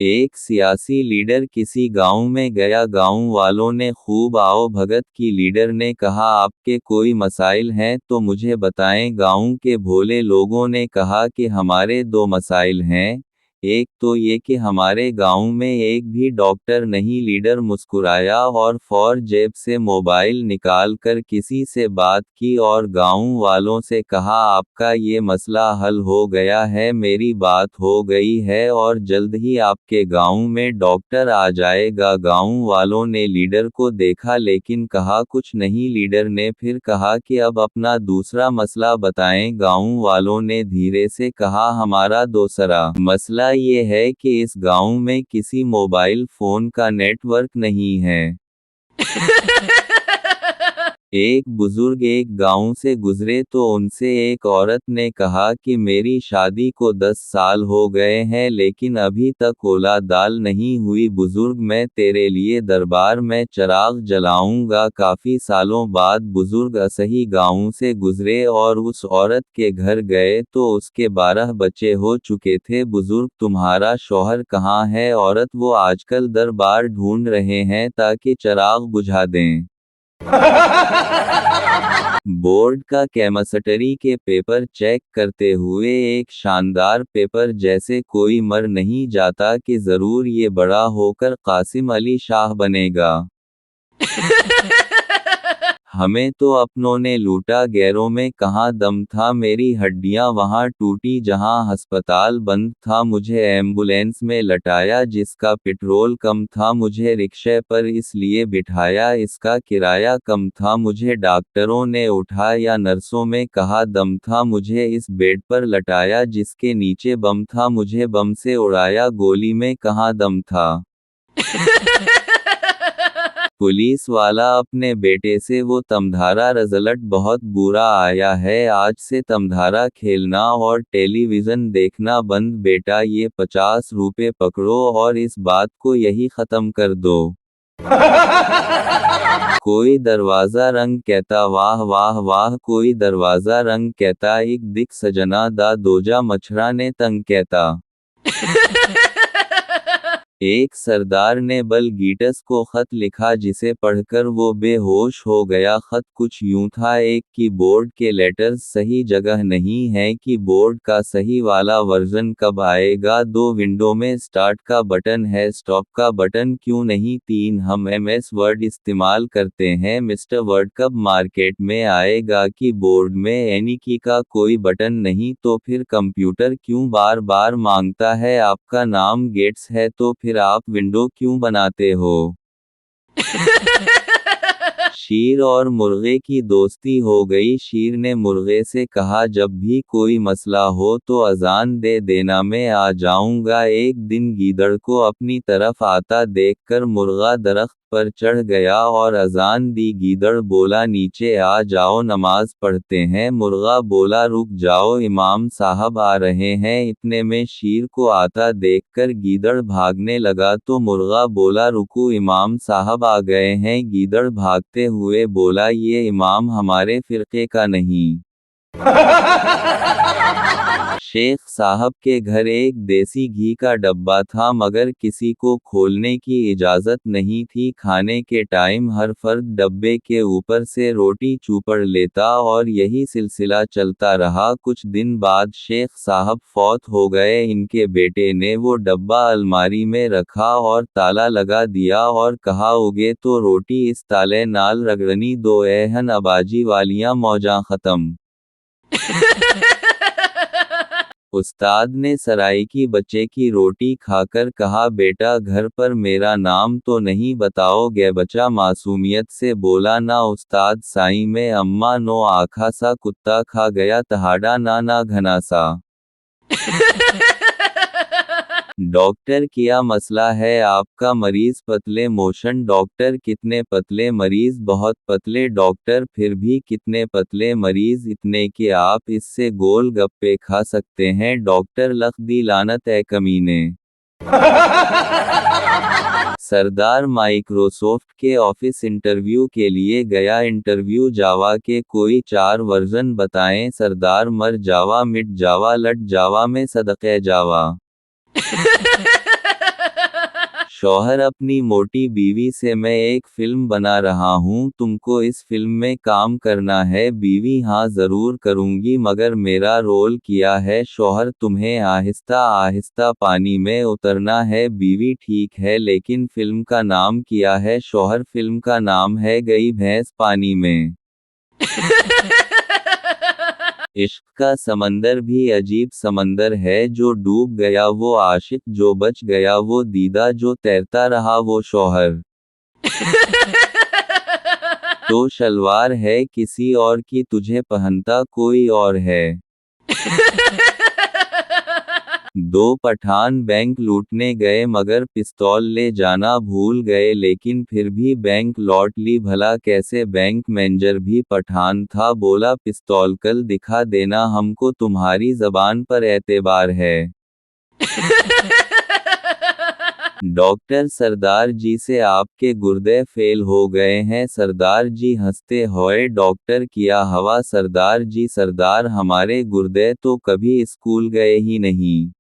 एक सियासी लीडर किसी गांव में गया। गांव वालों ने खूब आओ भगत की। लीडर ने कहा, आपके कोई मसाइल हैं तो मुझे बताएं। गांव के भोले लोगों ने कहा कि हमारे दो मसाइल हैं। एक तो ये कि हमारे गांव में एक भी डॉक्टर नहीं। लीडर मुस्कुराया और फौर जेब से मोबाइल निकाल कर किसी से बात की और गांव वालों से कहा, आपका ये मसला हल हो गया है, मेरी बात हो गई है और जल्द ही आपके गांव में डॉक्टर आ जाएगा। गांव वालों ने लीडर को देखा लेकिन कहा कुछ नहीं। लीडर ने फिर कहा कि अब अपना दूसरा मसला बताएं। गांव वालों ने धीरे से कहा, हमारा दूसरा मसला ये है कि इस गांव में किसी मोबाइल फोन का नेटवर्क नहीं है। एक बुजुर्ग एक गांव से गुजरे तो उनसे एक औरत ने कहा कि मेरी शादी को 10 साल हो गए हैं लेकिन अभी तक औलाद दाल नहीं हुई। बुजुर्ग, मैं तेरे लिए दरबार में चिराग जलाऊंगा। काफी सालों बाद बुजुर्ग असही गांव से गुजरे और उस औरत के घर गए तो उसके 12 बच्चे हो चुके थे। बुजुर्ग, तुम्हारा शौहर कहाँ है? औरत, वो आजकल दरबार ढूंढ रहे हैं ताकि चिराग बुझा दें। बोर्ड का केमिस्ट्री के पेपर चेक करते हुए, एक शानदार पेपर जैसे कोई मर नहीं जाता कि जरूर ये बड़ा होकर कासिम अली शाह बनेगा। हमें तो अपनों ने लूटा, गैरों में कहाँ दम था। मेरी हड्डियां वहां टूटी जहां अस्पताल बंद था। मुझे एम्बुलेंस में लटाया जिसका पेट्रोल कम था। मुझे रिक्शे पर इसलिए बिठाया इसका किराया कम था। मुझे डॉक्टरों ने उठाया, नर्सों में कहा दम था। मुझे इस बेड पर लटाया जिसके नीचे बम था। मुझे बम से उड़ाया, गोली में कहाँ दम था। पुलिस वाला अपने बेटे से, वो तमधारा रिजल्ट बहुत बुरा आया है, आज से तमधारा खेलना और टेलीविजन देखना बंद। बेटा, ये 50 रुपए पकड़ो और इस बात को यही खत्म कर दो। कोई दरवाजा रंग कहता वाह वाह वाह। कोई दरवाजा रंग कहता, एक दिक सजना दा दोजा मछरा ने तंग कहता। एक सरदार ने बल गीटस को खत लिखा जिसे पढ़कर वो बेहोश हो गया। खत कुछ यूं था, एक कीबोर्ड के लेटर्स सही जगह नहीं है, कीबोर्ड का सही वाला वर्जन कब आएगा। 2 विंडो में स्टार्ट का बटन है, स्टॉप का बटन क्यों नहीं। 3 हम MS वर्ड इस्तेमाल करते हैं, मिस्टर वर्ड कब मार्केट में आएगा। कीबोर्ड में एनी की का कोई बटन नहीं तो फिर कंप्यूटर क्यों बार बार मांगता है। आपका नाम गेट्स है तो फिर आप विंडो क्यों बनाते हो। शेर और मुर्गे की दोस्ती हो गई। शेर ने मुर्गे से कहा, जब भी कोई मसला हो तो अजान दे देना, मैं आ जाऊंगा। एक दिन गीदड़ को अपनी तरफ आता देखकर मुर्गा दरख्त पर चढ़ गया और अजान दी। गीदड़ बोला, नीचे आ जाओ नमाज पढ़ते हैं। मुर्गा बोला, रुक जाओ इमाम साहब आ रहे हैं। इतने में शेर को आता देखकर गीदड़ भागने लगा तो मुर्गा बोला, रुको इमाम साहब आ गए हैं। गीदड़ भागते हुए बोला, ये इमाम हमारे फिरके का नहीं। शेख साहब के घर एक देसी घी का डब्बा था मगर किसी को खोलने की इजाजत नहीं थी। खाने के टाइम हर फर्द डब्बे के ऊपर से रोटी चूपड़ लेता और यही सिलसिला चलता रहा। कुछ दिन बाद शेख साहब फौत हो गए। इनके बेटे ने वो डब्बा अलमारी में रखा और ताला लगा दिया और कहा, उगे तो रोटी इस ताले नाल रगड़नी दो एहन अबाजी वालियां मौजां खत्म। उस्ताद ने सराइकी बच्चे की रोटी खाकर कहा, बेटा घर पर मेरा नाम तो नहीं बताओगे। बच्चा मासूमियत से बोला, ना उस्ताद, साईं में अम्मा नो आखा सा कुत्ता खा गया तहाड़ा ना ना घनासा। डॉक्टर, क्या मसला है आपका? मरीज पतले मोशन। डॉक्टर, कितने पतले? मरीज, बहुत पतले। डॉक्टर, फिर भी कितने पतले? मरीज, इतने कि आप इससे गोल गप्पे खा सकते हैं। डॉक्टर, लख दी लानत ए कमीने। सरदार माइक्रोसॉफ्ट के ऑफिस इंटरव्यू के लिए गया। इंटरव्यू, जावा के कोई 4 वर्जन बताएं। सरदार, मर जावा, मिट जावा, लट जावा में सदक़े जावा। शौहर अपनी मोटी बीवी से मैं एक फिल्म बना रहा हूँ, तुमको इस फिल्म में काम करना है। बीवी हाँ जरूर करूँगी, मगर मेरा रोल किया है। शौहर तुम्हें आहिस्ता आहिस्ता पानी में उतरना है। बीवी ठीक है, लेकिन फिल्म का नाम किया है। शौहर फिल्म का नाम है गई भैंस पानी में। इश्क का समंदर भी अजीब समंदर है, जो डूब गया वो आशिक, जो बच गया वो दीदा, जो तैरता रहा वो शौहर। तो शलवार है किसी और की, तुझे पहनता कोई और है। दो पठान बैंक लूटने गए मगर पिस्तौल ले जाना भूल गए, लेकिन फिर भी बैंक लौट ली। भला कैसे? बैंक मैनेजर भी पठान था, बोला पिस्तौल कल दिखा देना हमको, तुम्हारी जबान पर एतबार है। डॉक्टर सरदार जी से आपके गुर्दे फेल हो गए हैं। सरदार जी हंसते हुए डॉक्टर किया हवा। सरदार जी सरदार हमारे गुर्दे तो कभी स्कूल गए ही नहीं।